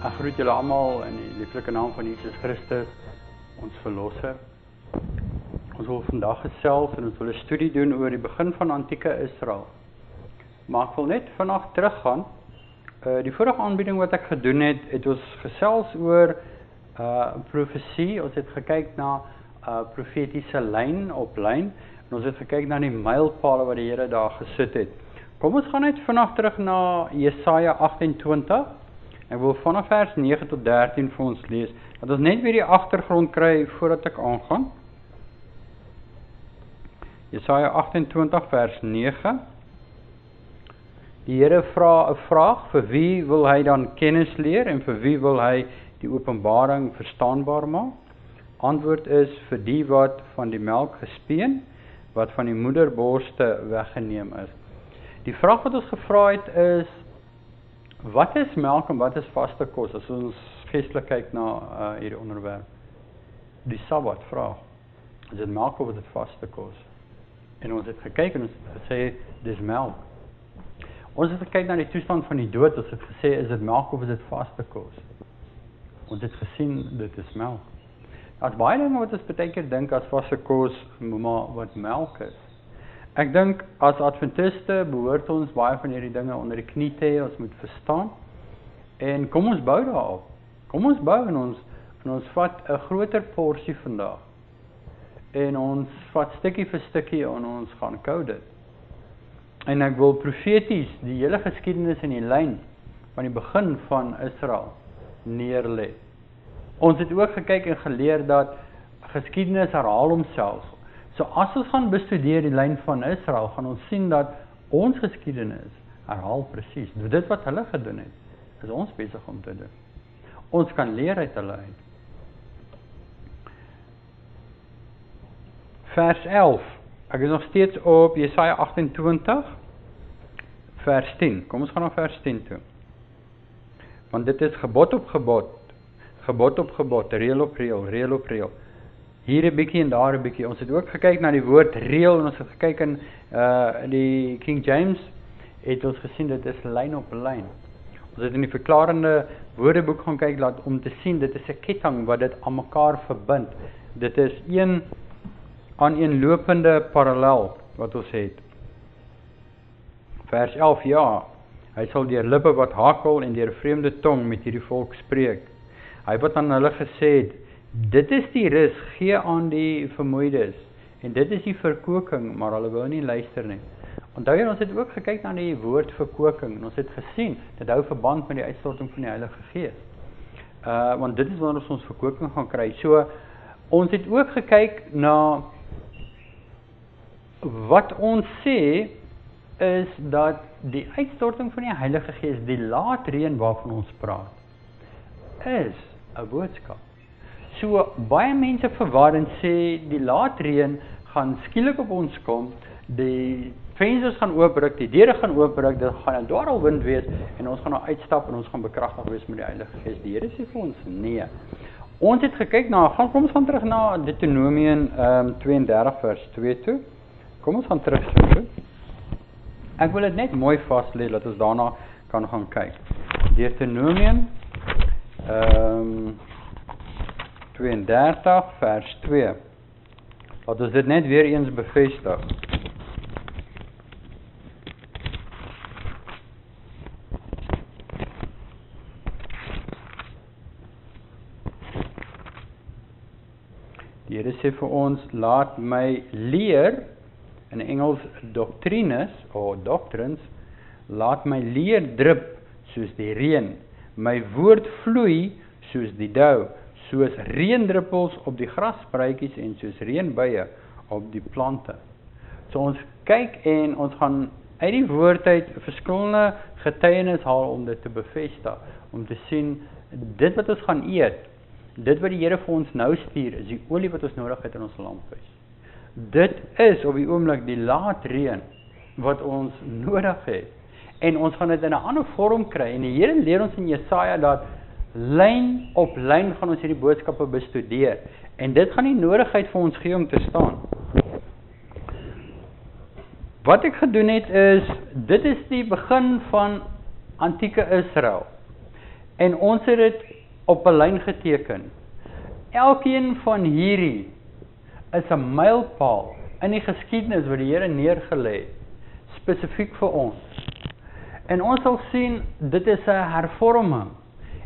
Ek groet julle almal in die lieflike naam van Jesus Christus, ons verlosser. Ons wil vandag gesels en ons wil 'n studie doen oor die begin van antieke Israel. Maar ek wil net vandag teruggaan. Die vorige aanbieding wat ek gedoen het, het ons gesels oor profesie. Ons het gekyk na profetiese lyn op lyn en ons het gekyk na die mylpale wat die Here daar gesit het. Kom ons gaan net vandag terug na Jesaja 28. Ek wil vanaf vers 9 tot 13 vir ons lees, dat ons net weer die agtergrond kry voordat ek aangaan. Jesaja 28 vers 9. Die Here vra 'n vraag, vir wie wil hy dan kennis leer en vir wie wil hy die openbaring verstaanbaar maak? Antwoord is vir die wat van die melk gespeen, wat van die moederborste weggeneem is. Die vraag wat ons gevra het is, wat is melk en wat is vaste kos? As ons geestelik kyk na hierdie onderwerp. Die Sabbat vraag, is dit melk of is dit vaste kos? En ons het gekyk en ons het gesê, dis melk. Ons het gekyk na die toestand van die dood, ons het gesê, is dit melk of is dit vaste kos? Ons het gesien, dit is melk. Daar's baie dinge wat ons baie keer dink as vaste kos, maar wat melk is. Ek dink, as Adventiste behoort ons baie van hierdie dinge onder die knie te hê, ons moet verstaan. En kom ons bou daarop. Kom ons bou en ons vat 'n groter porsie vandag. En ons vat stukkie vir stukkie en ons gaan kou dit. En ek wil profeties die hele geskiedenis in die lyn van die begin van Israel neerlê. Ons het ook gekyk en geleer dat geskiedenis herhaal homself. So as ons gaan bestudeer die lyn van Israel, gaan ons sien dat ons geskiedenis herhaal presies. Dit wat hulle gedoen het, is ons besig om te doen. Ons kan leer uit hulle uit. Vers 11. Ek is nog steeds op Jesaja 28, vers 10. Kom ons gaan na vers 10 toe. Want dit is gebod op gebod, gebod op gebod, reël op reël, reël op reël. Hier 'n bietjie en daar 'n bietjie. Ons het ook gekyk na die woord reël en ons het gekyk in die King James het ons gesien dit is lyn op lyn. Ons het in die verklarende woordeboek gaan kyk om te sien dit is 'n ketting wat dit aan mekaar verbind. Dit is een aaneenlopende parallel wat ons het. Vers 11, ja, hy sal deur lippe wat hakel en deur vreemde tong met hierdie volk spreek. Hy wat aan hulle gesê het, dit is die rus, gee aan die vermoeides, en dit is die verkoking, maar hulle wil nie luister nie. Onthou jy, ons het ook gekyk na die woord verkoking, en ons het gesien, dit hou verband met die uitstorting van die Heilige Gees. Want dit is wanneer ons verkoking gaan kry. So, ons het ook gekyk na wat ons sê, is dat die uitstorting van die Heilige Gees, die laatreën waarvan ons praat, is 'n boodskap. So, baie mense verwar en sê, die laatreën gaan skielik op ons kom, die vensters gaan oopbreek, die deure gaan oopbreek, dit gaan 'n dwarrelwind wees, en ons gaan nou uitstap, en ons gaan bekragtig wees met die Heilige Gees. Die Here sê vir ons, nee. Ons het gekyk na, kom ons gaan terug na Deuteronomium 32 vers 2 toe. Kom ons gaan terug toe. Ek wil dit net mooi vas lê, dat ons daarna kan gaan kyk. Deuteronomium 32 vers 2. Laat ons dit net weer eens bevestig. Die Here sê vir ons, laat my leer, in Engels doctrines, of doctrines, laat my leer drup, soos die reën, my woord vloei, soos die dou, soos reendruppels op die grasspruitjies en soos reënbuie op die plante. So ons kyk en ons gaan uit die woord uit verskillende getuienis haal om dit te bevestig, om te sien, dit wat ons gaan eet, dit wat die Here vir ons nou stuur, is die olie wat ons nodig het in ons lamphuis. Dit is op die oomblik die laatreën wat ons nodig het. En ons gaan dit in 'n ander vorm kry. En die Here leer ons in Jesaja dat lyn op lyn gaan ons hierdie boodskappe bestudeer. En dit gaan die nodigheid vir ons gee om te staan. Wat ek gedoen het is, dit is die begin van antieke Israel. En ons het dit op 'n lyn geteken. Elkeen van hierdie is 'n mylpaal in die geskiedenis wat die Here neergelê het, spesifiek vir ons. En ons sal sien, dit is 'n hervorming.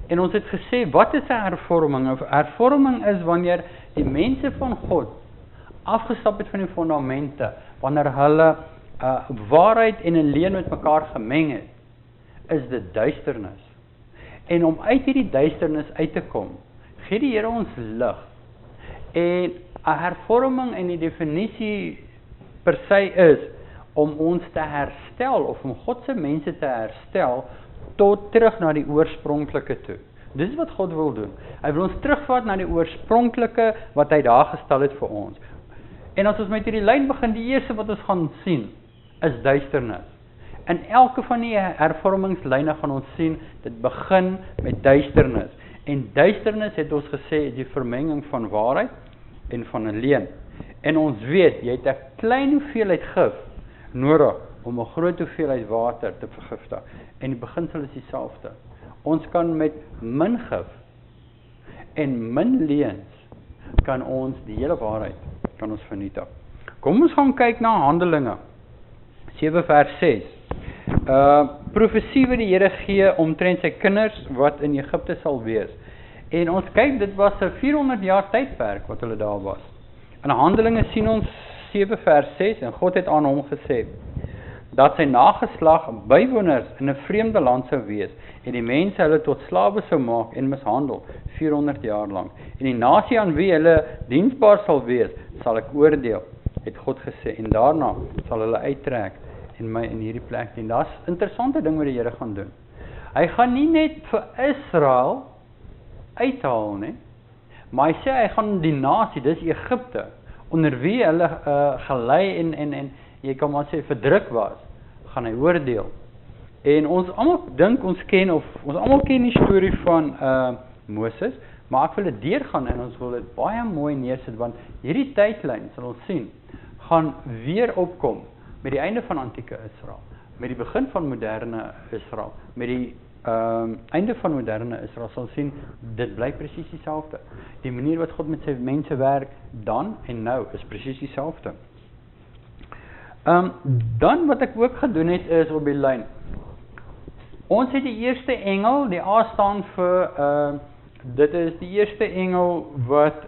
En ons het gesê, wat is 'n hervorming? 'n Hervorming is wanneer die mense van God afgestap het van die fondamente, wanneer hulle waarheid en 'n leuen met mekaar gemeng het, is dit duisternis. En om uit hierdie duisternis uit te kom, gee die Here ons lig. En 'n hervorming in die definisie per se is om ons te herstel, of om God se mense te herstel, tot terug na die oorspronklike toe. Dis wat God wil doen. Hy wil ons terugvat na die oorspronklike wat hy daar gestel het vir ons. En as ons met hierdie lyn begin, die eerste wat ons gaan sien, is duisternis. In elke van die hervormingslyne gaan ons sien, dit begin met duisternis. En duisternis, het ons gesê, is die vermenging van waarheid en van 'n leuen. En ons weet, jy het 'n klein hoeveelheid gif nodig om 'n groot hoeveelheid water te vergiftig. En die beginsel is dieselfde. Ons kan met min gif en min leuns kan ons die hele waarheid kan ons vernietig. Kom ons gaan kyk na Handelinge 7 vers 6. Profesie wat die Here gee omtrent sy kinders wat in Egipte sal wees. En ons kyk, dit was 'n 400 jaar tydperk wat hulle daar was. In Handelinge sien ons 7 vers 6 en God het aan hom gesê dat sy nageslag bywoners in 'n vreemde land sou wees en die mense hulle tot slawe sou maak en mishandel 400 jaar lank. En die nasie aan wie hulle diensbaar sal wees, sal ek oordeel, het God gesê, en daarna sal hulle uittrek en my in hierdie plek dien. Daar's 'n interessante ding wat die Here gaan doen. Hy gaan nie net vir Israel uithaal nie, maar hy sê hy gaan die nasie, dis Egipte, onder wie hulle gelei en jy kan maar sê verdruk was, gaan hy oordeel. En ons almal dink ons almal ken die storie van Moses, maar ek wil dit deurgaan en ons wil dit baie mooi neersit, want hierdie tydlyn sal ons sien, gaan weer opkom met die einde van antieke Israel, met die begin van moderne Israel, met die einde van moderne Israel sal sien, dit bly presies dieselfde. Die manier wat God met sy mense werk, dan en nou, is presies dieselfde. Dan wat ek ook gedoen het, is op die lyn. Ons het die eerste engel, die A staan vir, dit is die eerste engel wat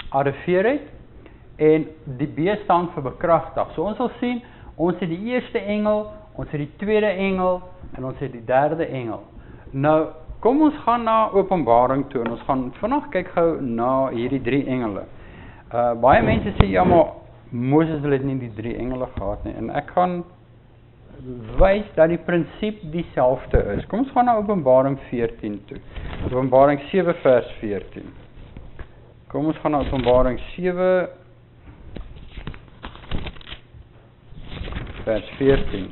arriveer het, en die B staan vir bekragtig. So ons sal sien, ons het die eerste engel, ons het die tweede engel, en ons het die derde engel. Nou, kom ons gaan na Openbaring toe, en ons gaan vandag kyk gou na hierdie 3 engele. Baie mense sê, ja maar, Moses het nie die 3 engele gehad nie, en ek gaan wys dat die prinsip dieselfde is. Kom ons gaan na Openbaring 14 toe. Openbaring 7 vers 14. Kom ons gaan na Openbaring 7 vers 14.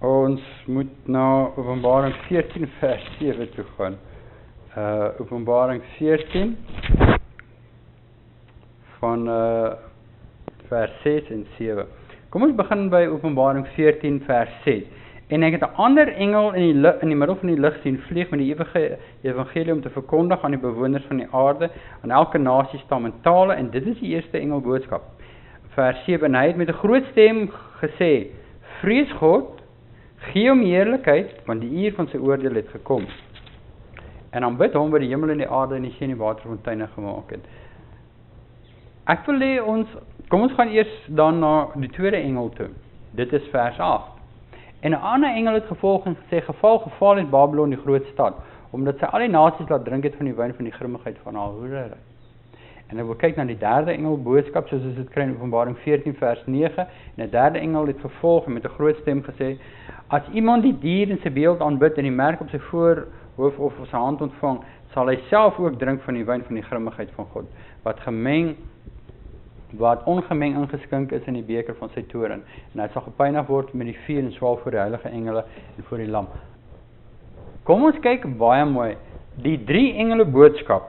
Ons moet na Openbaring 14 vers 7 toe gaan. Openbaring 14 van vers 6 en 7. Kom ons begin by Openbaring 14 vers 6. En ek het 'n ander engel in die middel van die lig sien vlieg met die ewige evangelie om te verkondig aan die bewoners van die aarde, aan elke nasie, stam en tale, en dit is die eerste engel boodskap. Vers 7, en hy het met 'n groot stem gesê, vrees God, gee hom heerlikheid, want die uur van sy oordeel het gekom. En aanbid hom wat die hemel en die aarde en die see en die waterfonteine gemaak het. Ek wil hê kom ons gaan eers dan na die tweede engel toe. Dit is vers 8. En 'n ander engel het gevolg en gesê, geval het Babylon die groot stad, omdat sy al die nasies laat drink het van die wyn van die grimmigheid van haar hoerery. En ek wil kyk na die derde engel boodskap, soos ons dit kry in Openbaring 14 vers 9, en die derde engel het gevolg en met 'n groot stem gesê, as iemand die dier in sy beeld aanbid en die merk op sy voorhoof of op sy hand ontvang, sal hy self ook drink van die wyn van die grimmigheid van God, wat gemeng wat ongemeng ingeskink is in die beker van sy toorn, en hy sal gepynig word met die vuur en swaal voor die heilige engele en voor die lam. Kom ons kyk baie mooi, die 3 engele boodskap,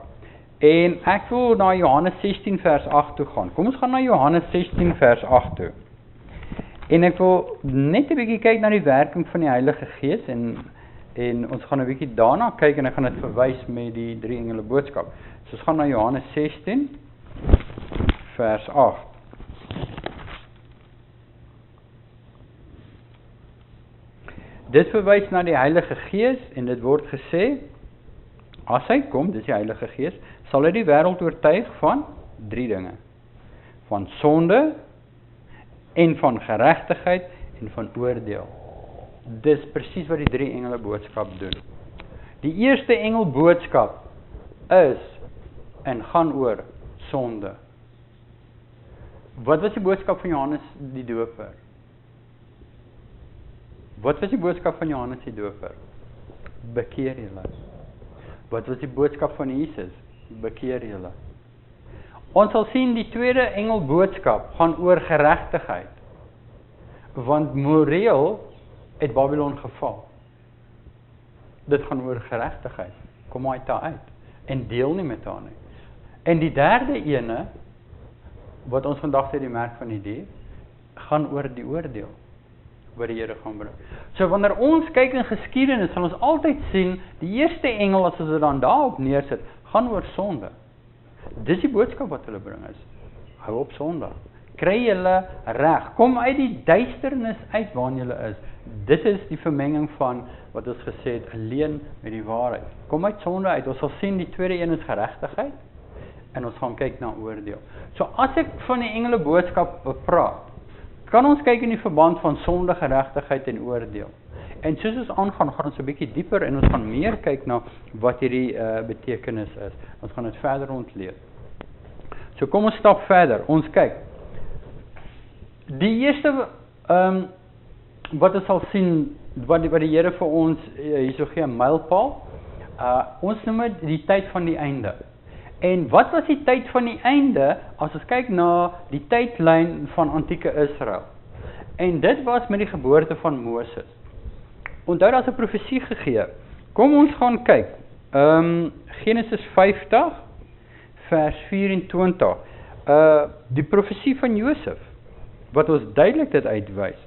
en ek wil na Johannes 16 vers 8 toe gaan. Kom ons gaan na Johannes 16 vers 8 toe. En ek wil net 'n bietjie kyk na die werking van die Heilige Gees, en ons gaan 'n bietjie daarna kyk, en ek gaan dit verwys met die 3 engele boodskap. So ons gaan na Johannes 16 vers 8. Dit verwys na die Heilige Gees, en dit word gesê, as hy kom, dis die Heilige Gees, sal hy die wêreld oortuig van 3 dinge. Van sonde, en van geregtigheid, en van oordeel. Dis presies wat die 3 engele boodskap doen. Die eerste engel boodskap is, en gaan oor, sonde. Wat was die boodskap van Johannes die Doper? Wat was die boodskap van Johannes die Doper? Bekeer julle. Wat was die boodskap van Jesus? Bekeer julle. Ons sal sien die tweede engel boodskap gaan oor geregtigheid. Want moreel het Babylon geval. Dit gaan oor geregtigheid. Kom uit daar uit. En deel nie met haar nie. En die derde ene, wat ons vandag sê die merk van die dief, gaan oor die oordeel, wat die Here gaan bring. So wanneer ons kyk in geskiedenis, sal ons altyd sien, die eerste engel, as ons dit dan daarop neersit, gaan oor sonde. Dis die boodskap wat hulle bring is, hou op sonde, kry julle reg, kom uit die duisternis uit waarin julle is. Dit is die vermenging van, wat ons gesê het, alleen met die waarheid. Kom uit sonde uit, ons sal sien die tweede een is geregtigheid, en ons gaan kyk na oordeel. So as ek van die engele boodskap praat, kan ons kyk in die verband van sonde, geregtigheid en oordeel. En soos ons aangaan, gaan ons 'n bietjie dieper en ons gaan meer kyk na wat hierdie betekenis is. Ons gaan dit verder ontleed. So kom ons stap verder. Ons kyk. Die eerste wat ons sal sien, wat die Here vir ons hierso gee, 'n mylpaal. Ons noem dit die tyd van die einde. En wat was die tyd van die einde, as ons kyk na die tydlyn van antieke Israel? En dit was met die geboorte van Moses. Onthou, daar is 'n profesie gegee. Kom ons gaan kyk. Genesis 50, vers 24. Die profesie van Josef, wat ons duidelik dit uitwys.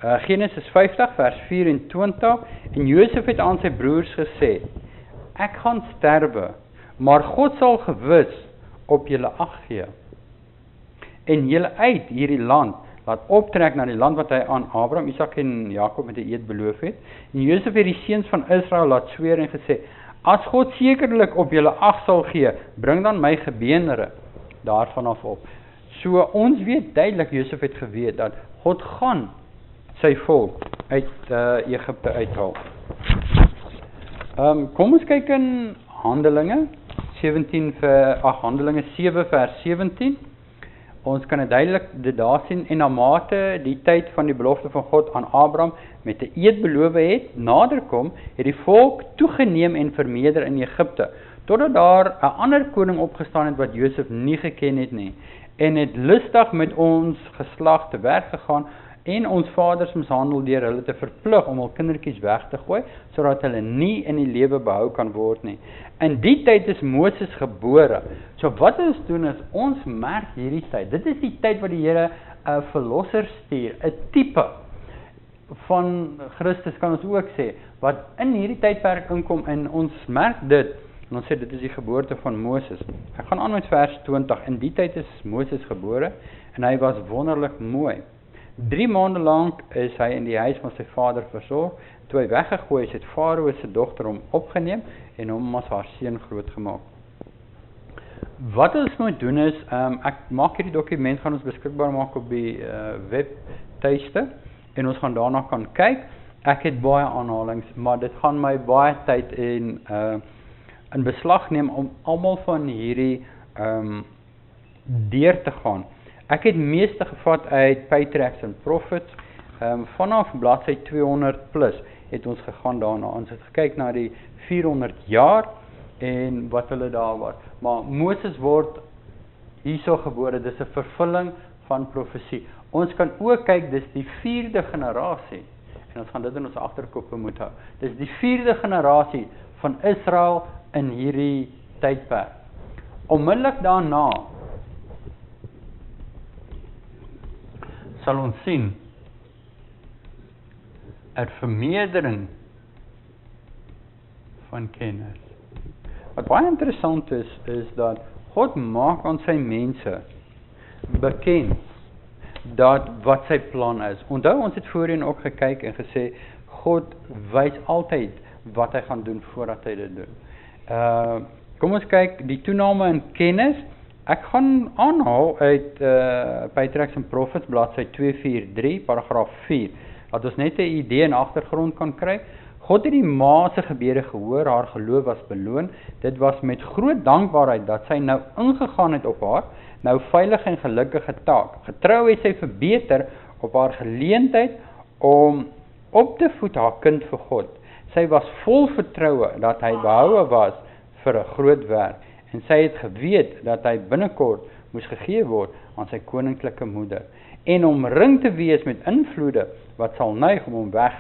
Genesis 50, vers 24. En Josef het aan sy broers gesê, ek gaan sterwe, maar God sal gewis op julle ag gee, en julle uit hierdie land laat optrek na die land wat hy aan Abraham, Isak en Jakob met 'n eed beloof het. En Josef het die seuns van Israel laat sweer en gesê, as God sekerlik op julle ag sal gee, bring dan my gebeenere daarvan af op. So ons weet duidelik, Josef het geweet dat God gaan sy volk uit Egipte uithaal. Kom ons kyk in Handelinge 7 vers 17. Ons kan dit duidelik daar sien, en na mate die tyd van die belofte van God aan Abraham met 'n eed beloof het, naderkom, het die volk toegeneem en vermeerder in Egipte, totdat daar 'n ander koning opgestaan het wat Josef nie geken het nie, en het lustig met ons geslag te werk gegaan, en ons vaders mishandel deur hulle te verplig om hul kindertjies weg te gooi, sodat hulle nie in die lewe behou kan word nie. In die tyd is Moses gebore. So wat ons doen is, ons merk hierdie tyd. Dit is die tyd wat die Here 'n verlosser stuur, 'n tipe van Christus kan ons ook sê, wat in hierdie tydperk inkom, en ons merk dit, en ons sê dit is die geboorte van Moses. Ek gaan aan met vers 20. In die tyd is Moses gebore, en hy was wonderlik mooi. 3 maande lank is hy in die huis van sy vader versorg. Toe hy weggegooi is, het Farao se dogter hom opgeneem en hom as haar seun groot gemaak. Wat ons moet doen is, ek maak hierdie dokument, gaan ons beskikbaar maak op die webtuiste, en ons gaan daarna kan kyk. Ek het baie aanhalings, maar dit gaan my baie tyd in beslag neem om almal van hierdie deur te gaan. Ek het meeste gevat uit Patriarchs and Prophets, vanaf bladsy 200 plus het ons gegaan daarna. Ons het gekyk na die 400 jaar en wat hulle daar was. Maar Moses word hierso gebore, dis 'n vervulling van profesie. Ons kan ook kyk, dis die 4de generasie, en ons gaan dit in ons agterkoppe moet hou. Dis die 4de generasie van Israel in hierdie tydperk. Onmiddellik daarna sal ons sien 'n vermeerdering van kennis. Wat baie interessant is dat God maak aan sy mense bekend dat wat sy plan is. Onthou, ons het voorheen ook gekyk en gesê, God wys altyd wat hy gaan doen voordat hy dit doen. Kom ons kyk, die toename in kennis. Ek gaan aanhaal uit Patriarchs and Prophets, bladsy 243, paragraaf 4, dat ons net 'n idee en agtergrond kan kry. God het die ma se gebede gehoor, haar geloof was beloon. Dit was met groot dankbaarheid dat sy nou ingegaan het op haar, nou veilige en gelukkige taak. Getrou het sy verbeter op haar geleentheid om op te voed haar kind vir God. Sy was vol vertroue dat hy behoue was vir 'n groot werk, en sy het geweet dat hy binnekort moes gegee word aan sy koninklike moeder, en omring te wees met invloede wat sal neig om hom weg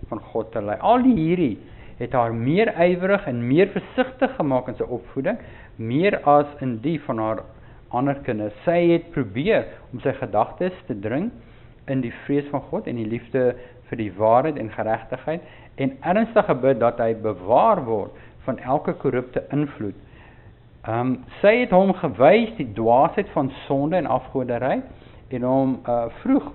van God te lei. Al hierdie het haar meer ywerig en meer versigtig gemaak in sy opvoeding, meer as in die van haar ander kinders. Sy het probeer om sy gedagtes te dring in die vrees van God en die liefde vir die waarheid en geregtigheid, en ernstig gebid dat hy bewaar word van elke korrupte invloed. Sy het hom gewys die dwaasheid van sonde en afgoderry, en hom vroeg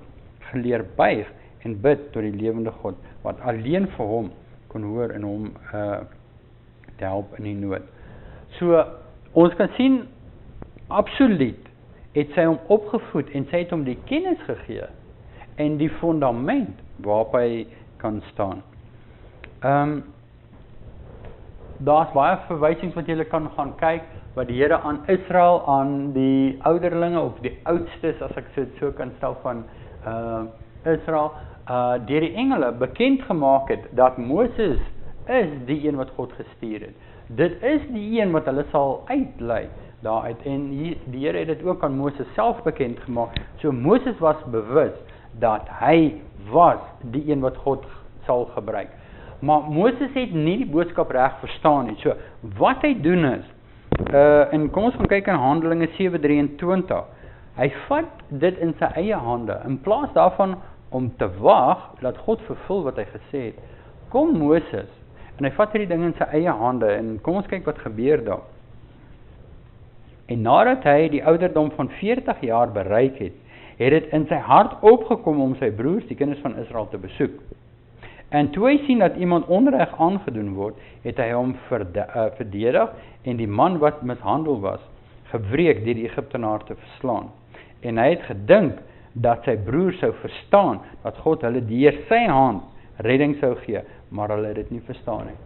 geleer buig en bid tot die lewende God, wat alleen vir hom kon hoor en hom te help in die nood. So, ons kan sien, absoluut het sy hom opgevoed, en sy het hom die kennis gegee, en die fundament waarop hy kan staan. Daar's baie verwysings wat julle kan gaan kyk, wat die Here aan Israel, aan die ouderlinge, of die oudstes, as ek so kan stel, van Israel, deur die engele bekend gemaak het, dat Moses is die een wat God gestuur het. Dit is die een wat hulle sal uitlei daaruit, en die Here het dit ook aan Moses self bekend gemaak. So Moses was bewus dat hy was die een wat God sal gebruik. Maar Moses het nie die boodskap reg verstaan nie. So wat hy doen is, en kom ons gaan kyk in Handelinge 7:23. Hy vat dit in sy eie hande, in plaas daarvan om te wag dat God vervul wat hy gesê het. Kom Moses, en hy vat hierdie ding in sy eie hande, en kom ons kyk wat gebeur daar. En nadat hy die ouderdom van 40 jaar bereik het, het dit in sy hart opgekom om sy broers, die kinders van Israel, te besoek. En toe hy sien dat iemand onreg aangedoen word, het hy hom verdedig, en die man wat mishandel was, gewreek deur die Egiptenaar te verslaan. En hy het gedink dat sy broer sou verstaan, dat God hulle deur sy hand redding sou gee, maar hulle het dit nie verstaan nie.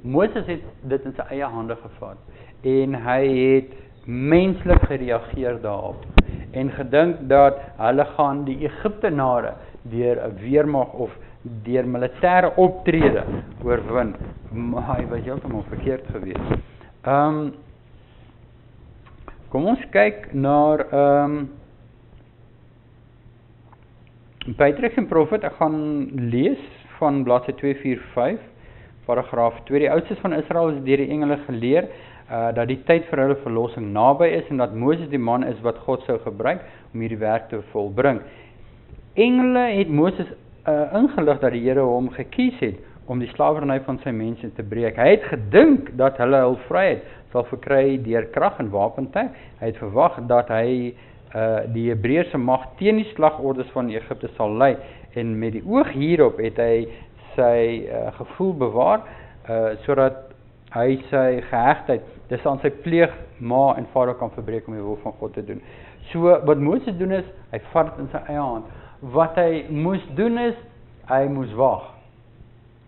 Moses het dit in sy eie hande gevat, en hy het menslik gereageer daarop, en gedink dat hulle gaan die Egiptenare deur 'n weermag of deur militêre optrede oorwin, maar hy was heeltemal verkeerd geweest. Kom ons kyk na Patriarchs and Prophets. Ek gaan lees van bladsy 245, paragraaf 2. Die oudstes van Israel is deur die engele geleer dat die tyd vir hulle verlossing naby is, en dat Moses die man is wat God sou gebruik om hierdie werk te volbring. Engele het Moses ingelig dat die Here hom gekies het om die slawerny van sy mense te breek. Hy het gedink dat hulle hul vryheid sal verkry deur krag en wapentuig. Hy het verwag dat hy die Hebreëse mag teen die slagordes van Egipte sal lei, en met die oog hierop het hy sy gevoel bewaar, sodat hy sy gehegtheid, dis aan sy pleeg ma en vader kan verbreek om die wil van God te doen. So wat Moses doen is, hy vat dit in sy eie hand. Wat hy moes doen is, hy moes wag,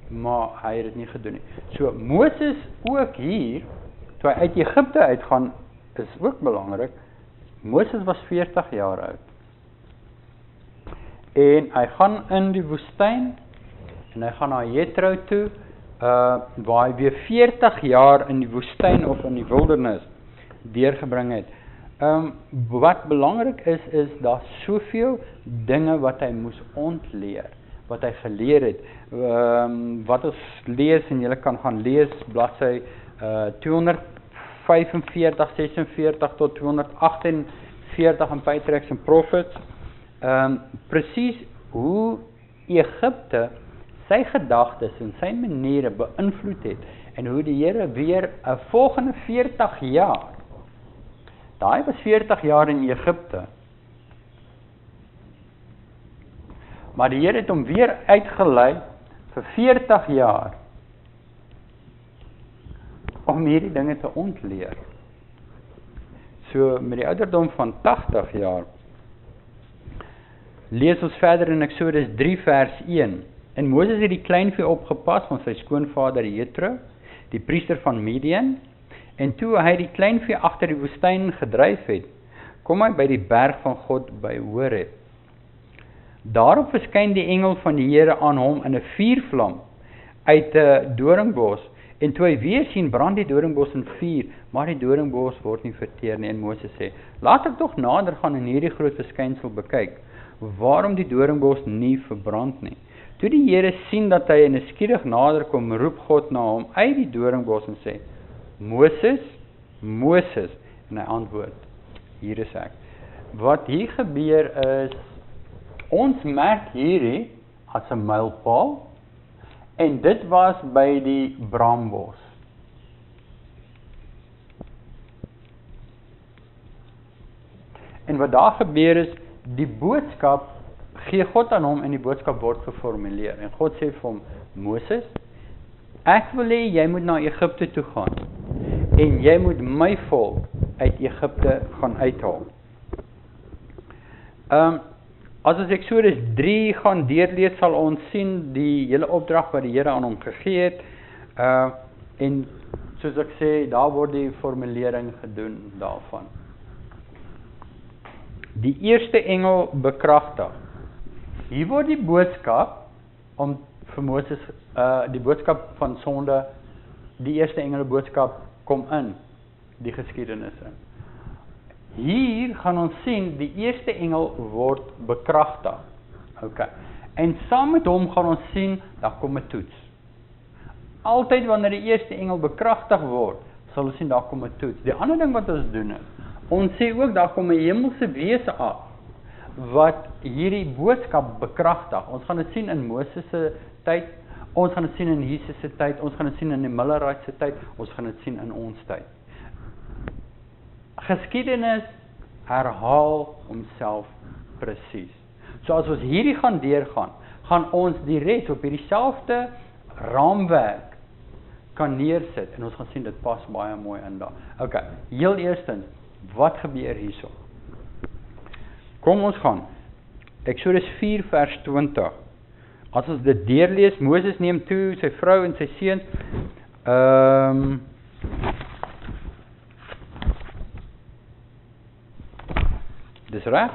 maar hy het dit nie gedoen nie. So Moses ook hier, toe hy uit Egipte uitgaan, is ook belangrik. Moses was 40 jaar oud, en hy gaan in die woestyn, en hy gaan na Jethro toe, waar hy weer 40 jaar in die woestyn of in die wildernis deurgebring het. Wat belangrik is daar soveel dinge wat hy moes ontleer, wat hy geleer het. Wat ons lees, en julle kan gaan lees, bladsy 245, 46 tot 248 in Patriarchs and Prophets, presies hoe Egipte sy gedagtes en sy maniere beïnvloed het, en hoe die Here weer 'n volgende 40 jaar, daai was 40 jaar in Egipte, maar die Here het hom weer uitgelei vir 40 jaar, om hierdie dinge te ontleer. So, met die ouderdom van 80 jaar, lees ons verder in Exodus 3 vers 1. En Moses het die kleinvee opgepas van sy skoonvader Jethro, die priester van Midian, en toe hy die kleinvee agter die woestyn gedryf het, kom hy by die berg van God by Horeb. Daarop verskyn die engel van die Here aan hom in 'n vuurvlam uit 'n doringbos, en toe hy weer sien, brand die doringbos in vuur, maar die doringbos word nie verteer nie, en Moses sê, laat ek tog nader gaan en hierdie groot verskynsel bekyk, waarom die doringbos nie verbrand nie. Toe die Here sien dat hy nuuskierig nader kom, roep God na hom uit die doringbos en sê, Moses, Moses, en hy antwoord, hier is ek. Wat hier gebeur is, ons merk hierdie as 'n mylpaal, en dit was by die braambos. En wat daar gebeur is, die boodskap gee God aan hom en die boodskap word geformuleer. En God sê vir hom, Moses, ek wil hê jy moet na Egipte toe gaan en jy moet my volk uit Egipte gaan uithaal. As ons Exodus 3 gaan deurlees, sal ons sien die hele opdrag wat die Here aan hom gegee het. En soos ek sê, daar word die formulering gedoen daarvan. Die eerste engel bekragtig. Hier word die boodskap om vir Moses, die boodskap van sonde, die eerste engele boodskap kom in die geskiedenis in. Hier gaan ons sien, die eerste engel word bekragtig. Okay. En saam met hom gaan ons sien, daar kom 'n toets. Altyd wanneer die eerste engel bekragtig word, sal ons sien, daar kom 'n toets. Die ander ding wat ons doen is, ons sê ook, daar kom 'n hemelse wese af, wat hierdie boodskap bekragtig. Ons gaan dit sien in Moses se tyd, ons gaan dit sien in Jesus se tyd, ons gaan dit sien in die Millerite se tyd, ons gaan dit sien in ons tyd. Geskiedenis herhaal homself presies. So as ons hierdie gaan deurgaan, gaan ons die res op hierdie selfde raamwerk kan neersit, en ons gaan sien, dit pas baie mooi in daar. Okay, heel eerstens, wat gebeur hierso? Kom ons gaan, Exodus 4 vers 20, as ons dit deurlees, Moses neem toe sy vrou en sy seuns, dis reg,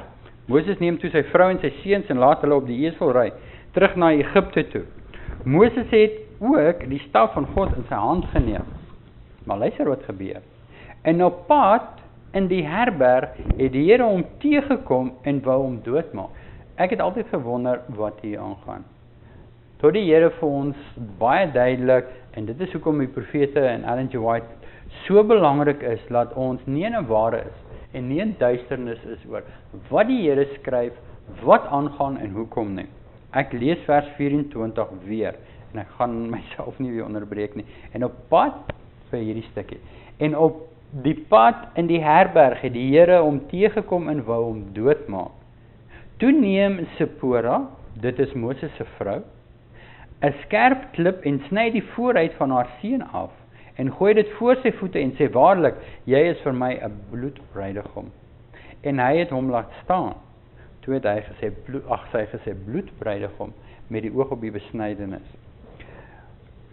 Moses neem toe sy vrou en sy seuns en laat hulle op die esel ry, terug na Egipte toe. Moses het ook die staf van God in sy hand geneem, maar luister wat gebeur, en op pad in die herberg het die Here hom teëgekom en wou hom doodmaak. Ek het altyd gewonder wat hier aangaan. Tot die Here vir ons baie duidelik, en dit is hoekom die profete en Ellen G. White so belangrik is, dat ons nie in 'n ware is, en nie in duisternis is oor wat die Here skryf, wat aangaan en hoekom nie. Ek lees vers 24 weer, en ek gaan myself nie weer onderbreek nie. En op pad, vir hierdie stukkie, en op die pad in die herberg het die Here hom teëgekom en wou hom doodmaak. Toe neem Sipora, dit is Moses se vrou, 'n skerp klip en sny die vooruit van haar seun af, en gooi dit voor sy voete en sê, waarlik, jy is vir my 'n bloedbruidegom. En hy het hom laat staan. Toe het hy gesê, sy gesê, bloedbruidegom, met die oog op die besnydenis.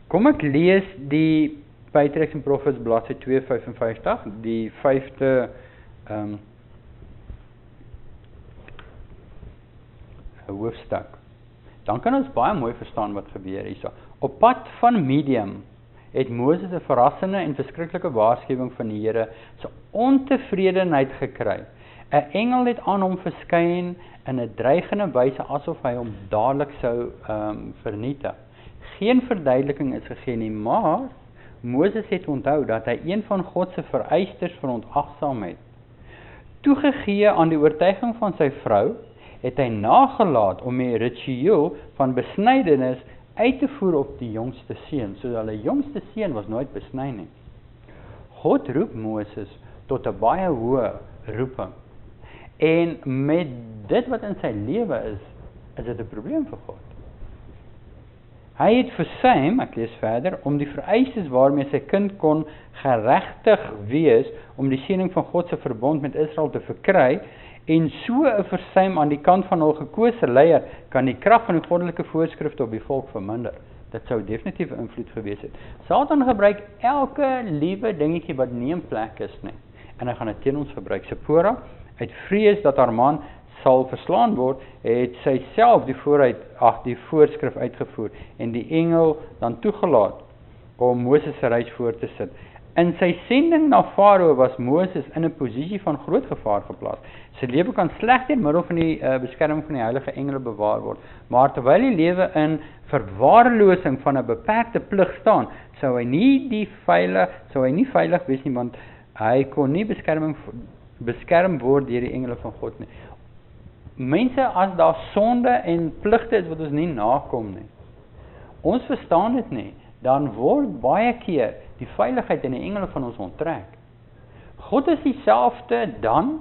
Kom ek lees die Patriarchs and Prophets bladsy 255, die 5de hoofstuk. Dan kan ons baie mooi verstaan wat gebeur hierso. Op pad van Midian het Moses 'n verrassende en verskriklike waarskuwing van die Here se ontevredenheid gekry. 'n Engel het aan hom verskyn in 'n dreigende wyse asof hy hom dadelik sou vernietig. Geen verduideliking is gegee nie, maar Moses het onthou dat hy een van God se vereistes verontagsaamheid. Toegegee aan die oortuiging van sy vrou, het hy nagelaat om die ritueel van besnydenis uit te voer op die jongste seun. So hulle jongste seun was nooit besny nie. God roep Moses tot 'n baie hoë roeping. En met dit wat in sy lewe is dit 'n probleem vir God. Hy het versuim, ek lees verder, om die vereistes waarmee sy kind kon geregtig wees, om die seëning van God se verbond met Israel te verkry, en so 'n versuim aan die kant van hul gekose leier, kan die krag van die goddelike voorskrifte op die volk verminder. Dit sou definitief invloed gewees het. Satan gebruik elke liewe dingetjie wat nie in plek is nie, en hy gaan dit teen ons gebruik. Sipora, uit vrees dat haar man sal verslaan word, het sy self die voorskrif uitgevoer, en die engel dan toegelaat om Moses se reis voor te sit. In sy sending na Farao was Moses in 'n posisie van groot gevaar geplaas. Sy lewe kan slegs deur middel van die beskerming van die heilige engele bewaar word, maar terwyl die lewe in verwaarlosing van 'n beperkte plig staan, sou hy nie veilig wees nie, want hy kon nie beskerm word deur die engele van God nie. Mense, as daar sonde en pligte is wat ons nie nakom nie, ons verstaan dit nie, dan word baie keer die veiligheid en die engele van ons onttrek. God is dieselfde dan,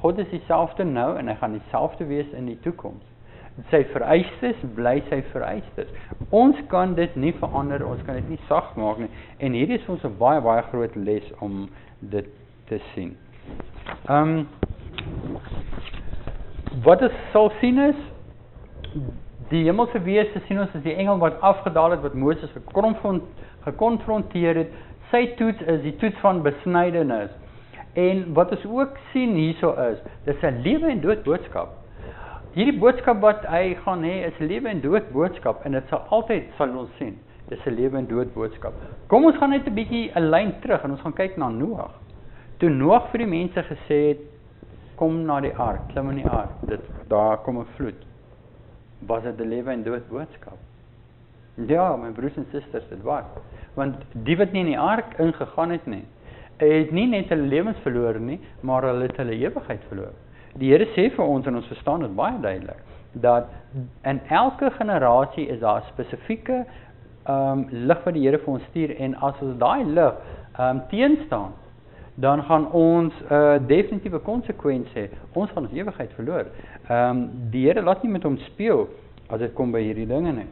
God is dieselfde nou, en hy gaan dieselfde wees in die toekoms. Sy vereistes bly sy vereistes. Ons kan dit nie verander, ons kan dit nie sag maak nie, en hierdie is vir ons 'n baie, baie groot les om dit te sien. Wat ons sal sien is, die hemelse wese sien ons as die engel wat afgedaal het, wat Moses gekonfronteer het. Sy toets is die toets van besnydenis. En wat ons ook sien hierso is, dit is 'n lewe en dood boodskap. Hierdie boodskap wat hy gaan hê, is 'n lewe en dood boodskap, en dit sal altyd, sal ons sien, dit is 'n lewe en dood boodskap. Kom ons gaan net 'n bietjie 'n lyn terug, en ons gaan kyk na Noag. Toe Noag vir die mense gesê het, kom na die ark, klim in die ark, daar kom 'n vloed, was dit 'n lewe en dood boodskap? Ja, my broers en susters, dit was. Want die wat nie in die ark ingegaan het nie, het nie net hulle lewens verloor nie, maar hulle het hulle ewigheid verloor. Die Here sê vir ons, en ons verstaan dit baie duidelik, dat in elke generasie is daar 'n spesifieke lig wat die Here vir ons stuur, en as ons daai lig teenstaan, dan gaan ons definitiewe konsekwensie hê. Ons gaan ons ewigheid verloor. Die Here laat nie met hom speel as dit kom by hierdie dinge nie.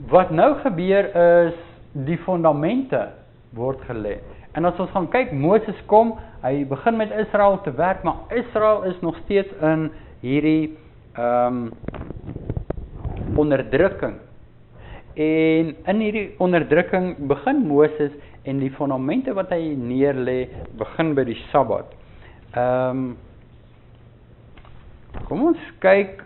Wat nou gebeur is, die fondamente word gelê. En as ons gaan kyk, Moses kom, hy begin met Israel te werk, maar Israel is nog steeds in hierdie onderdrukking. En in hierdie onderdrukking begin Moses, en die fondamente wat hy neerlê, begin by die Sabbat. Kom ons kyk,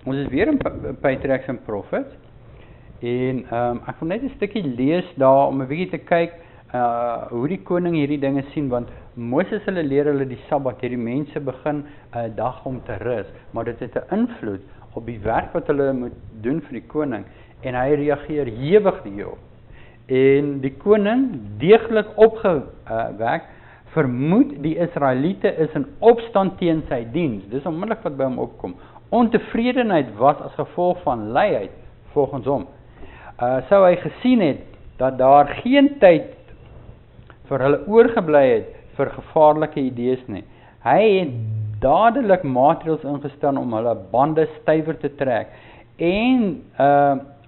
ons is weer in Patriarchs en Prophets, en ek wil net 'n stukkie lees daar, om 'n bietjie te kyk, hoe die koning hierdie dinge sien, want Moses hulle leer hulle die Sabbat, hierdie mense begin 'n dag om te rus, maar dit het 'n invloed op die werk wat hulle moet doen vir die koning, en hy reageer hewig hierop. En die koning, deeglik opgewek, vermoed die Israeliete is in opstand teen sy diens. Dis onmiddellik wat by hom opkom. Ontevredenheid was as gevolg van luiheid, volgens hom. Sou hy gesien het, dat daar geen tyd vir hulle oorgebly het, vir gevaarlike idees nie. Hy het dadelik maatreëls ingestel om hulle bande stywer te trek, en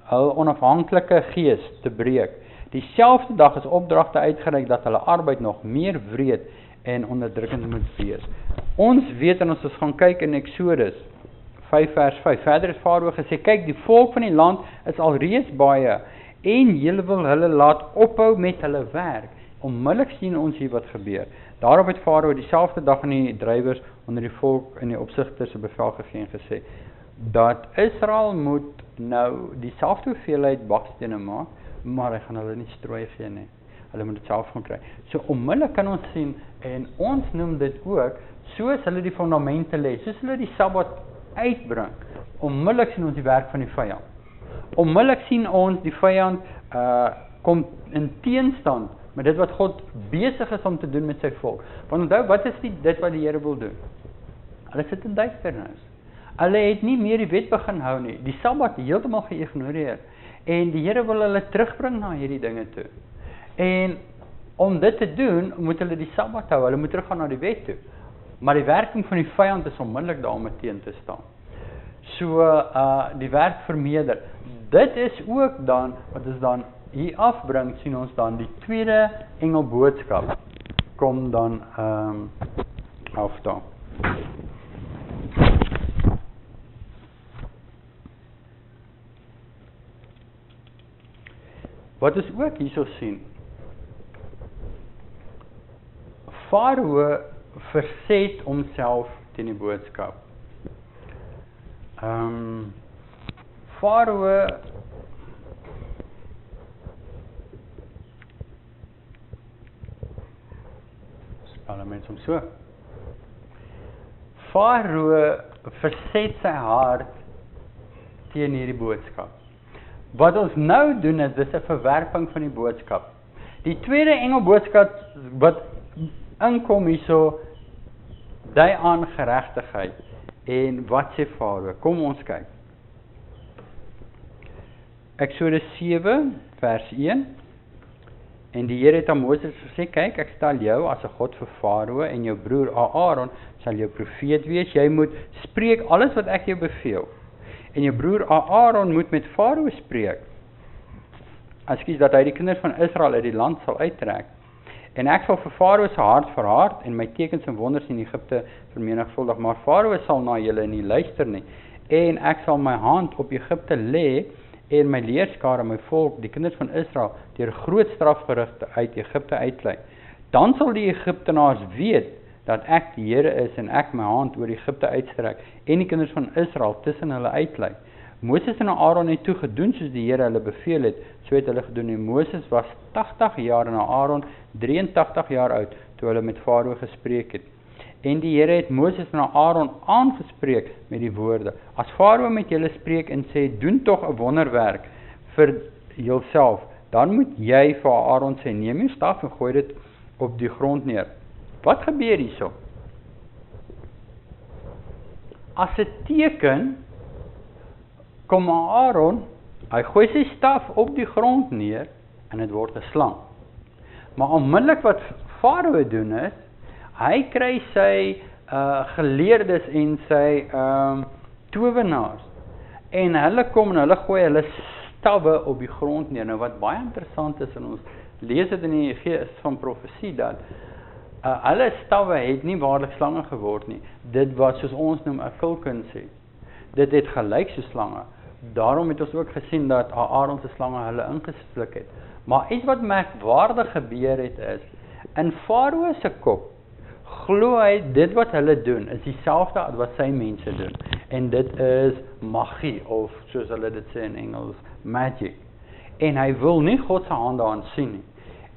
hul onafhanklike gees te breek. Dieselfde dag is opdragte uitgereik dat hulle arbeid nog meer wreed en onderdrukkend moet wees. Ons weet, en ons gaan kyk in Exodus 5 vers 5, verder het Farao gesê, kyk, die volk van die land is alreeds baie, en julle wil hulle laat ophou met hulle werk. Onmiddellik sien ons hier wat gebeur. Daarop het Farao dieselfde dag aan die drywers onder die volk en die opsigters 'n bevel gegee en gesê, dat Israel moet nou dieselfde hoeveelheid bakstene maak, maar hy gaan hulle nie strooi gee nie. Hulle moet dit self gaan kry. So onmiddellik kan ons sien, en ons noem dit ook, soos hulle die fondamente lê, soos hulle die Sabbat uitbring, onmiddellik sien ons die werk van die vyand. Onmiddellik sien ons die vyand kom in teenstand met dit wat God besig is om te doen met sy volk. Want onthou, wat is dit wat die Here wil doen? Hulle sit in duisternis. Hulle het nie meer die wet begin hou nie. Die Sabbat heeltemal geïgnoreer. En die Here wil hulle terugbring na hierdie dinge toe. En om dit te doen, moet hulle die Sabbat hou. Hulle moet teruggaan na die wet toe. Maar die werking van die vyand is onmiddellik daarmee teen te staan. So die werk vermeerder. Dit is ook dan, wat is dan hier afbring, sien ons dan die tweede engelboodskap kom dan af daar. Wat ons ook hierso sien, Farao verset homself teen die boodskap. Farao Parlement om so. Farao verset sy hart teen hierdie boodskap. Wat ons nou doen is, dis 'n verwerping van die boodskap. Die tweede engelboodskap wat inkom hierso, dui aan geregtigheid. En wat sê Farao? Kom ons kyk. Eksodus 7 vers 1. En die Here het aan Moses gesê, kyk, ek stel jou as 'n God vir Farao en jou broer Aaron sal jou profeet wees. Jy moet spreek alles wat ek jou beveel. En jou broer Aaron moet met Farao spreek. Ekskuus, dat hy die kinders van Israel uit die land sal uittrek. En ek sal vir Farao se hart verhard en my tekens en wonders in Egipte vermenigvuldig, maar Farao sal na julle nie luister nie. En ek sal my hand op Egipte lê en my leerskare, my volk, die kinders van Israel, deur groot strafgerigte uit Egipte uitlei. Dan sal die Egiptenaars weet dat ek die Here is en ek my hand oor Egipte uitstrek en die kinders van Israel tussen hulle uitlei. Moses en Aaron het toe gedoen soos die Here hulle beveel het, so het hulle gedoen. En Moses was 80 jaar en Aaron 83 jaar oud toe hulle met Farao gespreek het. En die Here het Moses en Aaron aangespreek met die woorde: as Farao met julle spreek en sê, doen tog 'n wonderwerk vir jouself, dan moet jy vir Aaron sê, neem jou staf en gooi dit op die grond neer. Wat gebeur hierso? As 'n teken kom Aaron, hy gooi sy staf op die grond neer en dit word 'n slang. Maar onmiddellik wat Farao doen is, hy kry sy geleerdes en sy towenaars en hulle kom en hulle gooi hulle stawwe op die grond neer. Nou wat baie interessant is, en ons lees dit in die gees van profesie, dat hulle stawwe het nie waarlik slange geword nie. Dit was soos ons noem 'n kulkunsie. Dit het gelyk so slange. Daarom het ons ook gesien dat Aaron se slange hulle ingesluk het. Maar iets wat merkwaardig gebeur het is, in Farao se kop glo hy dit wat hulle doen is dieselfde as wat sy mense doen. En dit is magie, of soos hulle dit sê in Engels, magic. En hy wil nie God se hand daarin sien nie.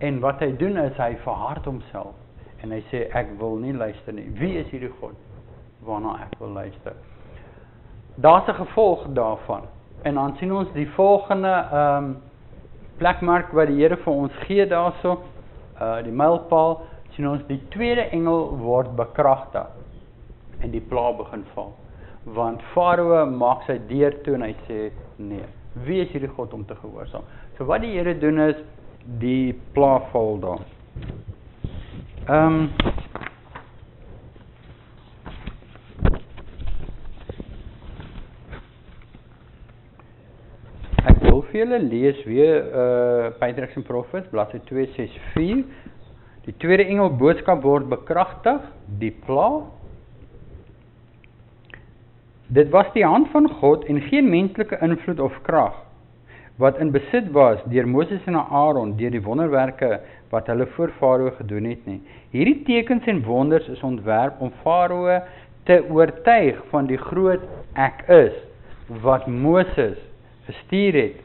En wat hy doen is, hy verhard homself. En hy sê, ek wil nie luister nie. Wie is hierdie God waarna ek wil luister? Daar's 'n gevolg daarvan. En dan sien ons die volgende plekmark wat die Here vir ons gee daarso, die mylpaal, sien ons die tweede engel word bekragtig en die pla begin val. Want Farao maak sy deur toe en hy sê, nee, wie is hierdie God om te gehoorsaam? So wat die Here doen is, die pla val daar. Ek wil vir julle lees weer Patriarchs en Prophets, bladsy 264. Die tweede engel boodskap word bekragtig, die pla. Dit was die hand van God en geen menslike invloed of krag wat in besit was deur Moses en Aaron deur die wonderwerke wat hulle voor Farao gedoen het nie. Hierdie tekens en wonders is ontwerp om Farao te oortuig van die groot ek is wat Moses gestuur het,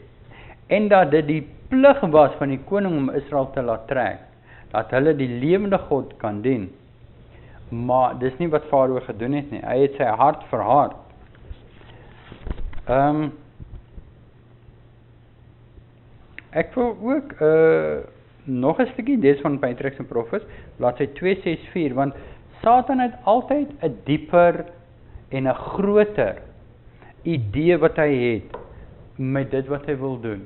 en dat dit die plig was van die koning om Israel te laat trek, dat hulle die lewende God kan dien. Maar dis nie wat Farao gedoen het nie, hy het sy hart verhard. Ek wil ook nog 'n stukkie lees van Patriarchs and Prophets, bladsy 264, want Satan het altyd 'n dieper en 'n groter idee wat hy het met dit wat hy wil doen.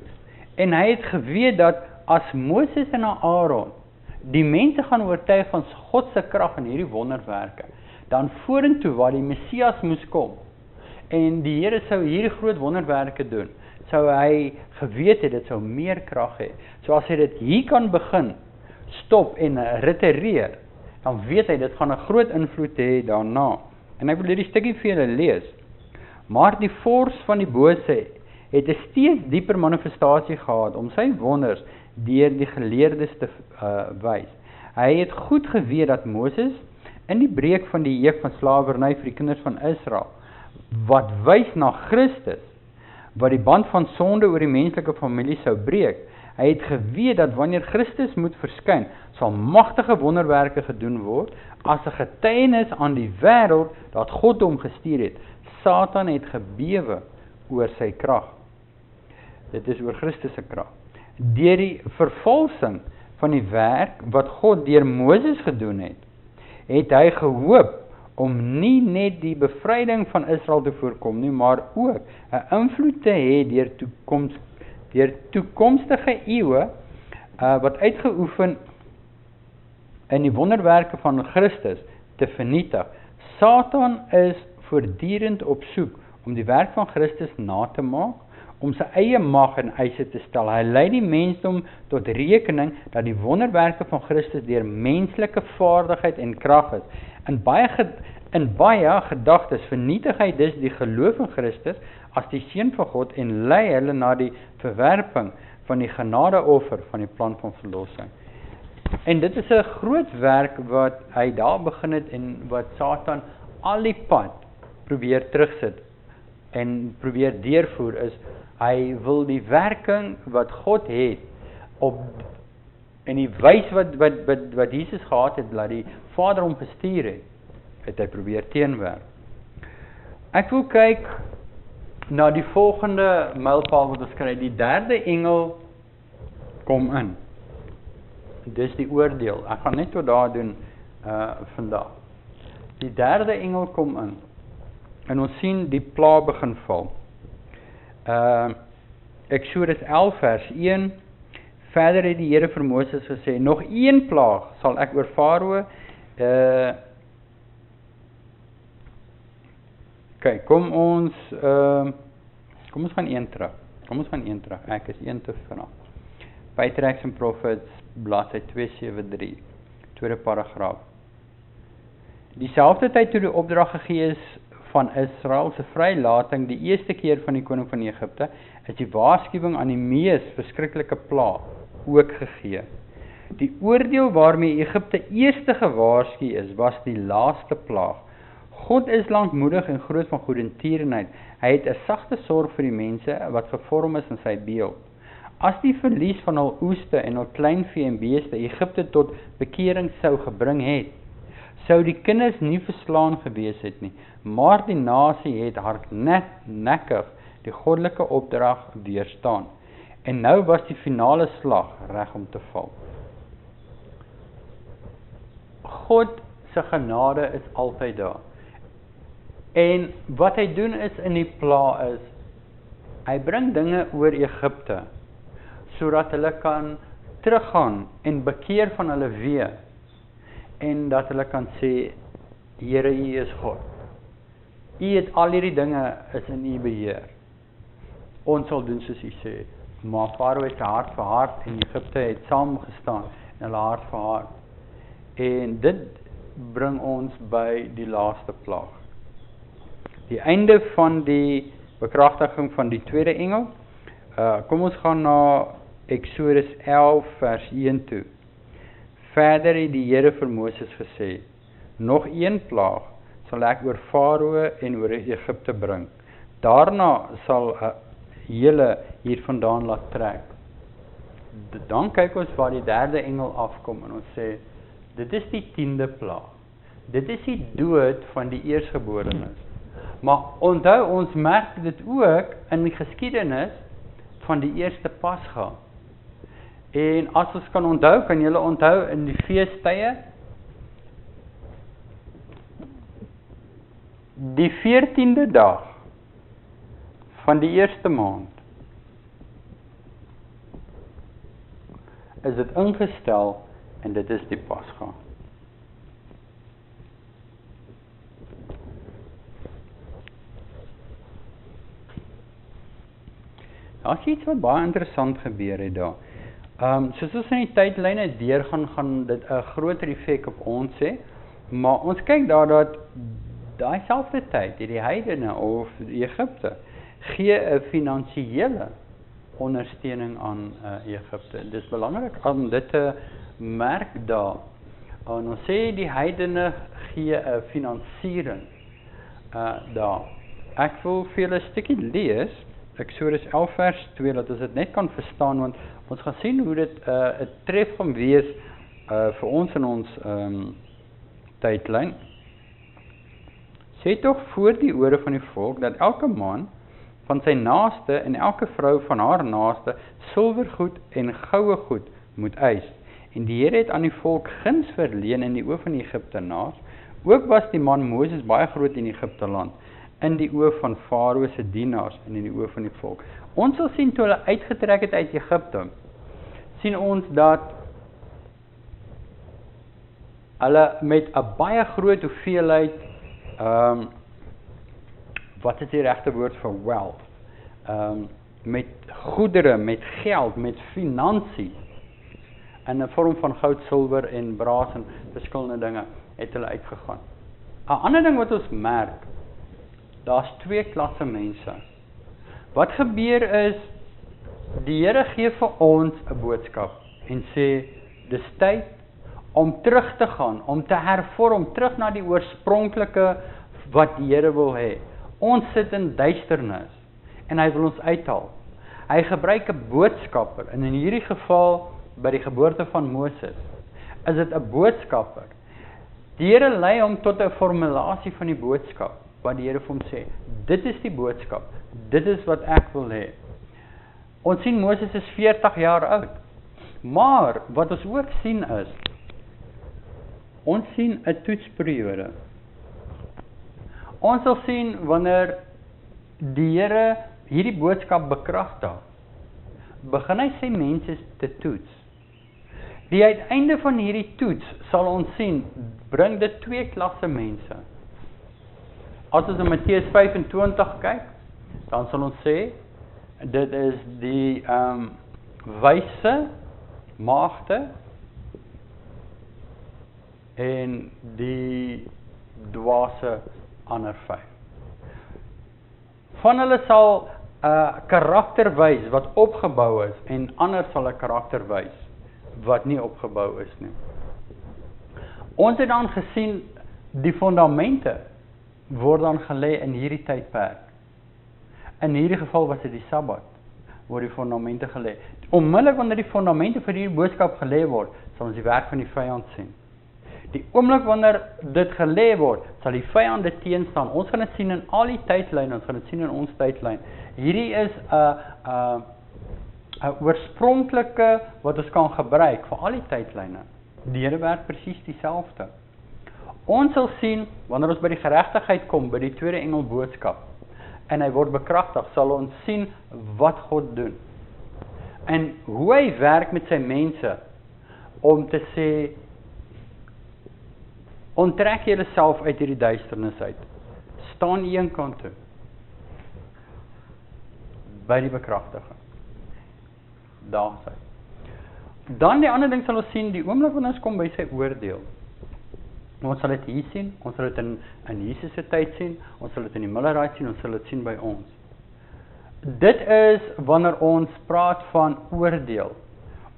En hy het geweet dat as Moses en Aaron die mense gaan oortuig van God se krag in hierdie wonderwerke, dan vorentoe waar die Messias moes kom, en die Here sou hierdie groot wonderwerke doen, sou hy geweet het, dit sou meer krag hê. So as hy dit hier kan begin, stop en ritereer, dan weet hy, dit gaan 'n groot invloed hê daarna. En ek wil hierdie stukkie vir julle lees. Maar die vors van die bose het 'n steeds dieper manifestasie gehad om sy wonders deur die geleerdes te wys. Hy het goed geweet dat Moses in die breek van die juk van slawerny vir die kinders van Israel, wat wys na Christus, wat die band van sonde oor die menslike familie sou breek. Hy het geweet dat wanneer Christus moet verskyn, sal magtige wonderwerke gedoen word, as 'n getuienis aan die wêreld dat God hom gestuur het. Satan het gebewe oor sy krag. Dit is oor Christus se krag. Deur die vervalsing van die werk wat God deur Moses gedoen het, het hy gehoop om nie net die bevryding van Israel te voorkom nie, maar ook 'n invloed te hê deur toekomstige eeue wat uitgeoefen in die wonderwerke van Christus te vernietig. Satan is voortdurend op soek om die werk van Christus na te maak, om sy eie mag en eise te stel. Hy lei die mensdom tot rekening dat die wonderwerke van Christus deur menslike vaardigheid en krag is. In baie gedagtes vernietig hy dus die geloof in Christus as die seun van God en lei hulle na die verwerping van die genadeoffer van die plan van verlossing. En dit is 'n groot werk wat hy daar begin het en wat Satan al die pad probeer terugsit en probeer deurvoer is, hy wil die werking wat God het en die wys wat Jesus gehad het, dat die Vader hom gestuur het hy probeer teenwerk. Ek wil kyk na die volgende mylpaal wat ons kry. Die derde engel kom in. Dis die oordeel. Ek gaan net tot daar doen vandag. Die derde engel kom in. En ons sien die pla begin val. Eksodus 11 vers 1. Verder het die Here vir Moses gesê, nog een plaag sal ek oor Farao kyk, kom ons gaan een terug. Ek is een te vinnig. Patriarchs and Prophets, bladsy 273, tweede paragraaf. Dieselfde tyd toe die opdrag gegee is van Israel se vrylating die eerste keer van die koning van Egipte, is die waarskuwing aan die mees verskriklike plaag ook gegee. Die oordeel waarmee Egipte eerste gewaarsku is, was die laaste plaag. God is lankmoedig en groot van goedertierenheid. Hy het 'n sagte sorg vir die mense wat gevorm is in sy beeld. As die verlies van hul oeste en hul kleinvee en beeste Egipte tot bekering sou gebring het, sou die kinders nie verslaan gewees het nie, maar die nasie het hardnekkig die goddelike opdrag weerstaan. En nou was die finale slag reg om te val. God se genade is altyd daar. En wat hy doen is in die pla is, hy bring dinge oor Egipte, sodat hulle kan teruggaan en bekeer van hulle weer, en dat hulle kan sê, Here, U is God. U het al hierdie dinge is in U beheer. Ons sal doen soos U sê. Maar Farao het sy hart verhard en Egipte het saamgestaan en hulle hart verhard. En dit bring ons by die laaste plaag. Die einde van die bekragtiging van die tweede engel. Kom ons gaan na Eksodus 11 vers 1 toe. Verder het die Here vir Moses gesê, nog een plaag sal ek oor Farao en oor Egipte bring. daarna sal julle hiervandaan laat trek. Dan kyk ons waar die derde engel afkom en ons sê, dit is die 10de plaag. Dit is die dood van die eersgeborenes. Maar onthou, ons merk dit ook in die geskiedenis van die eerste Pasga. En as ons kan onthou, kan julle onthou in die feestydde, die 14de dag van die eerste maand is dit ingestel en dit is die Pasga. Daar is iets wat baie interessant gebeur het daar. Soos ons in die tydlyne deurgaan, gaan dit 'n groter effek op ons hê, maar ons kyk daar dat daai selfde tyd, die heidene of Egipte, gee 'n finansiële ondersteuning aan Egipte. Dit is belangrik om dit te merk daar. En ons sê die heidene gee 'n finansiering daar. Ek wil vir julle 'n stukkie lees, Eksodus 11 vers 2, dat ons dit net kan verstaan, want ons gaan sien hoe dit 'n tref gaan wees vir ons in ons tydlyn. Sê tog voor die ore van die volk, dat elke man van sy naaste en elke vrou van haar naaste silwergoed en goue goed moet eis. En die Here het aan die volk guns verleen in die oë van die Egiptenaars. Ook was die man Moses baie groot in Egipte land, in die oë van Farao se dienaars en in die oë van die volk. Ons sal sien toe hulle uitgetrek het uit Egipte, sien ons dat hulle met 'n baie groot hoeveelheid wat is die regte woord vir wealth? Met goedere, met geld, met finansie, in 'n vorm van goud, silwer en braas en verskillende dinge, het hulle uitgegaan. 'n Ander ding wat ons merk, daar's twee klasse mense. Wat gebeur is, die Here gee vir ons 'n boodskap en sê, dis tyd om terug te gaan, om te hervorm, terug na die oorspronklike wat die Here wil hê. Ons sit in duisternis en hy wil ons uithaal. Hy gebruik 'n boodskapper en in hierdie geval by die geboorte van Moses is dit 'n boodskapper. Die Here lei hom tot 'n formulasie van die boodskap wat die Here vir hom sê. Dit is die boodskap. Dit is wat ek wil hê. Ons sien Moses is 40 jaar oud. Maar wat ons ook sien is, ons sien 'n toetsperiode. Ons sal sien wanneer die Here hierdie boodskap bekragtig, begin hy sy mense te toets. Die uiteinde van hierdie toets sal ons sien, bring dit twee klasse mense. As ons in Matteus 25 kyk, dan sal ons sê, dit is die wyse maagde en die dwaase ander 5. Van hulle sal 'n karakter wys wat opgebou is en ander sal 'n karakter wys wat nie opgebou is nie. Ons het dan gesien die fondamente word dan gelê in hierdie tydperk. In hierdie geval was dit die Sabbat word die fondamente gelê. Onmiddellik wanneer die fondamente vir hierdie boodskap gelê word, sal ons die werk van die vyand sien. Die oomblik wanneer dit gelê word, sal die vyand dit teenstaan. Ons gaan dit sien in al die tydlyne, ons gaan dit sien in ons tydlyn. Hierdie is 'n oorspronklike wat ons kan gebruik vir al die tydlyne. Die Here werk presies dieselfde. Ons sal sien wanneer ons by die geregtigheid kom, by die tweede engel boodskap, en hy word bekragtig, sal ons sien wat God doen. En hoe hy werk met sy mense om te sê, onttrek julleself uit hierdie duisternis uit. Staan een kant toe. By die bekragtiging. Daar is hy. Dan die ander ding sal ons sien, die oomblik wanneer ons kom by sy oordeel. Ons sal dit hier sien, ons sal dit in Jesus se tyd sien, ons sal dit in die Millerite sien, ons sal dit sien by ons. Dit is wanneer ons praat van oordeel.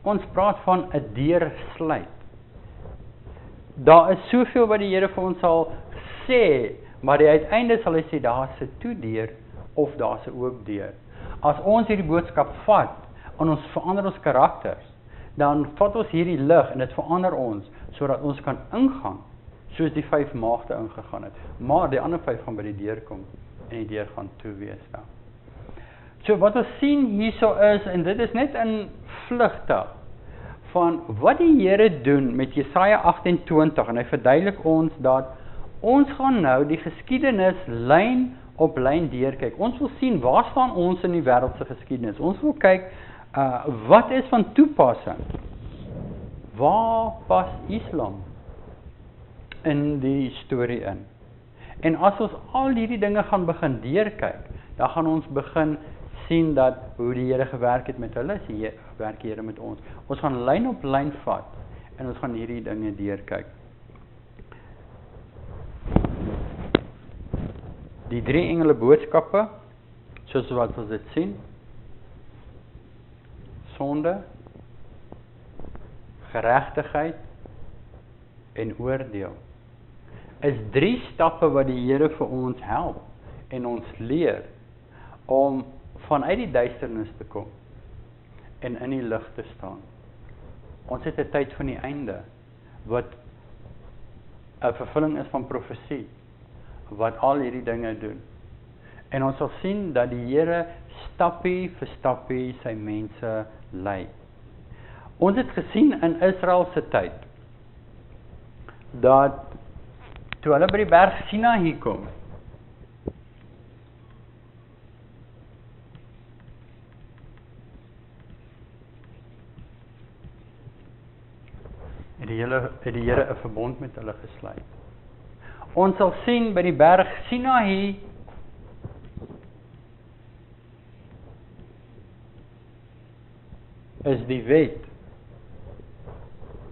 Ons praat van 'n deursluit. Daar is soveel wat die Here vir ons sal sê, maar die uiteinde sal hy sê, daar is 'n toedeur of daar's 'n oop deur. As ons hierdie boodskap vat en ons verander ons karakters, dan vat ons hierdie lig en dit verander ons sodat ons kan ingaan soos die 5 maagde ingegaan het. Maar die ander 5 gaan by die deur kom en die deur gaan toe wees daar. So wat ons sien hierso is, en dit is net in vlugtig, van wat die Here doen met Jesaja 28, en hy verduidelik ons dat ons gaan nou die geskiedenis lyn op lyn deurkyk. Ons wil sien, waar staan ons in die wêreldse geskiedenis? Ons wil kyk, wat is van toepassing? Waar pas Islam in die storie in? En as ons al hierdie dinge gaan begin deurkyk, dan gaan ons begin sien dat hoe die Here gewerk het met hulle, werk die Here met ons. Ons gaan lyn op lyn vat en ons gaan hierdie dinge deurkyk. Die 3 engele boodskappe, soos wat ons dit sien, sonde, geregtigheid en oordeel, is 3 stappe wat die Here vir ons help en ons leer om vanuit die duisternis te kom en in die lig te staan. Ons het 'n tyd van die einde wat 'n vervulling is van profesie wat al hierdie dinge doen. En ons sal sien dat die Here stappie vir stappie sy mense lei. Ons het gesien in Israel se tyd dat toe hulle by die berg Sinaï kom, het die Here 'n verbond met hulle gesluit. Ons sal sien by die berg Sinaï is die wet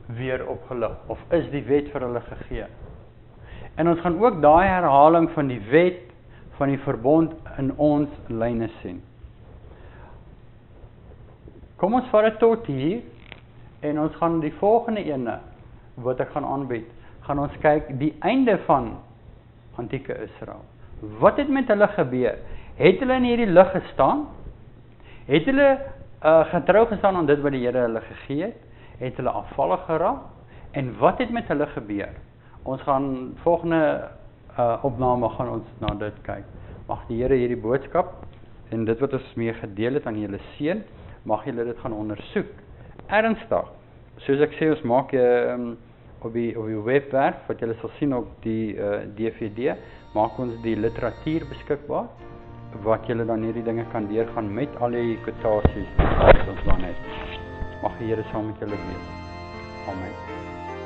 weer opgelig, of is die wet vir hulle gegee. En ons gaan ook daai herhaling van die wet, van die verbond in ons lyne sien. Kom ons vat dit tot hier, en ons gaan die volgende ene, wat ek gaan aanbied, gaan ons kyk die einde van antieke Israel. Wat het met hulle gebeur? Het hulle in hierdie lig gestaan? Het hulle getrou gestaan aan dit wat die Here hulle gegee het? Het hulle afvallig geraak? En wat het met hulle gebeur? Ons gaan volgende opname gaan ons na dit kyk. Mag die Here hierdie boodskap en dit wat ons mee gedeel het aan julle seën, mag julle dit gaan ondersoek. Ernstig. Soos ek sê, ons maak op die webwerf, wat julle sal sien op die DVD, maak ons die literatuur beskikbaar, wat julle dan hierdie dinge kan deurgaan met al die quotasies wat ons dan het. Mag die Here saam met julle wees. Amen.